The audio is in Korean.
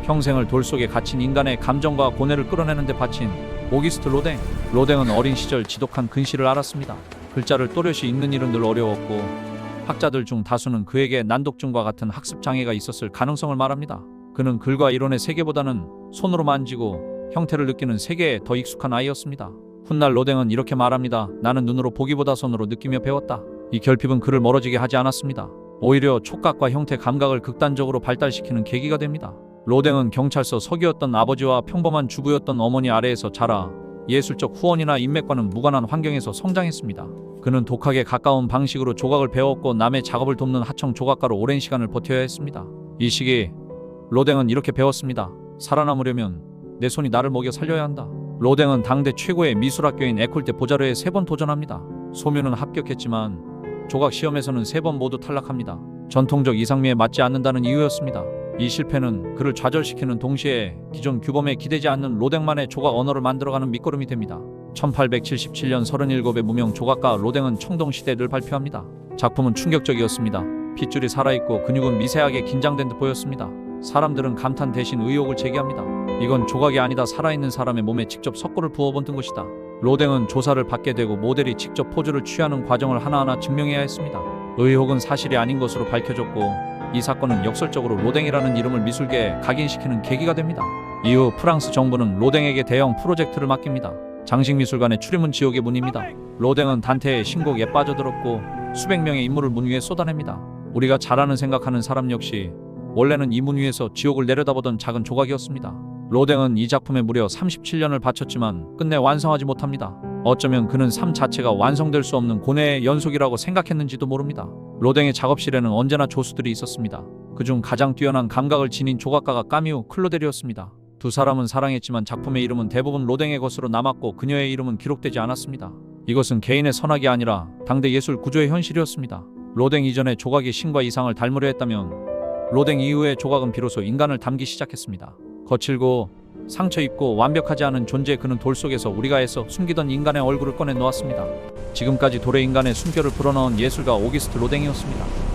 평생을 돌 속에 갇힌 인간의 감정과 고뇌를 끌어내는 데 바친 오기스트 로댕. 로댕은 어린 시절 지독한 근시를 앓았습니다. 글자를 또렷이 읽는 일은 늘 어려웠고 학자들 중 다수는 그에게 난독증과 같은 학습 장애가 있었을 가능성을 말합니다. 그는 글과 이론의 세계보다는 손으로 만지고 형태를 느끼는 세계에 더 익숙한 아이였습니다. 훗날 로댕은 이렇게 말합니다. 나는 눈으로 보기보다 손으로 느끼며 배웠다. 이 결핍은 그를 멀어지게 하지 않았습니다. 오히려 촉각과 형태 감각을 극단적으로 발달시키는 계기가 됩니다. 로댕은 경찰서 서기였던 아버지와 평범한 주부였던 어머니 아래에서 자라 예술적 후원이나 인맥과는 무관한 환경에서 성장했습니다. 그는 독학에 가까운 방식으로 조각을 배웠고 남의 작업을 돕는 하청 조각가로 오랜 시간을 버텨야 했습니다. 이 시기 로댕은 이렇게 배웠습니다. 살아남으려면 내 손이 나를 먹여 살려야 한다. 로댕은 당대 최고의 미술학교인 에콜대 보자르에 3번 도전합니다. 소묘는 합격했지만 조각 시험에서는 3번 모두 탈락합니다. 전통적 이상미에 맞지 않는다는 이유였습니다. 이 실패는 그를 좌절시키는 동시에 기존 규범에 기대지 않는 로댕만의 조각 언어를 만들어가는 밑거름이 됩니다. 1877년 37의 무명 조각가 로댕은 청동시대를 발표합니다. 작품은 충격적이었습니다. 핏줄이 살아있고 근육은 미세하게 긴장된 듯 보였습니다. 사람들은 감탄 대신 의혹을 제기합니다. 이건 조각이 아니다. 살아있는 사람의 몸에 직접 석고를 부어본 것이다. 로댕은 조사를 받게 되고 모델이 직접 포즈를 취하는 과정을 하나하나 증명해야 했습니다. 의혹은 사실이 아닌 것으로 밝혀졌고 이 사건은 역설적으로 로댕이라는 이름을 미술계에 각인시키는 계기가 됩니다. 이후 프랑스 정부는 로댕에게 대형 프로젝트를 맡깁니다. 장식미술관의 출입문 지옥의 문입니다. 로댕은 단테의 신곡에 빠져들었고 수백 명의 인물을 문 위에 쏟아냅니다. 우리가 잘 아는 생각하는 사람 역시 원래는 이 문 위에서 지옥을 내려다보던 작은 조각이었습니다. 로댕은 이 작품에 무려 37년을 바쳤지만 끝내 완성하지 못합니다. 어쩌면 그는 삶 자체가 완성될 수 없는 고뇌의 연속이라고 생각했는지도 모릅니다. 로댕의 작업실에는 언제나 조수들이 있었습니다. 그중 가장 뛰어난 감각을 지닌 조각가가 까뮤 클로델이었습니다. 두 사람은 사랑했지만 작품의 이름은 대부분 로댕의 것으로 남았고 그녀의 이름은 기록되지 않았습니다. 이것은 개인의 선악이 아니라 당대 예술 구조의 현실이었습니다. 로댕 이전에 조각이 신과 이상을 닮으려 했다면 로댕 이후의 조각은 비로소 인간을 닮기 시작했습니다. 거칠고 상처 입고 완벽하지 않은 존재 그는 돌 속에서 우리가 애써 숨기던 인간의 얼굴을 꺼내 놓았습니다. 지금까지 돌의 인간의 숨결을 불어넣은 예술가 오기스트 로댕이었습니다.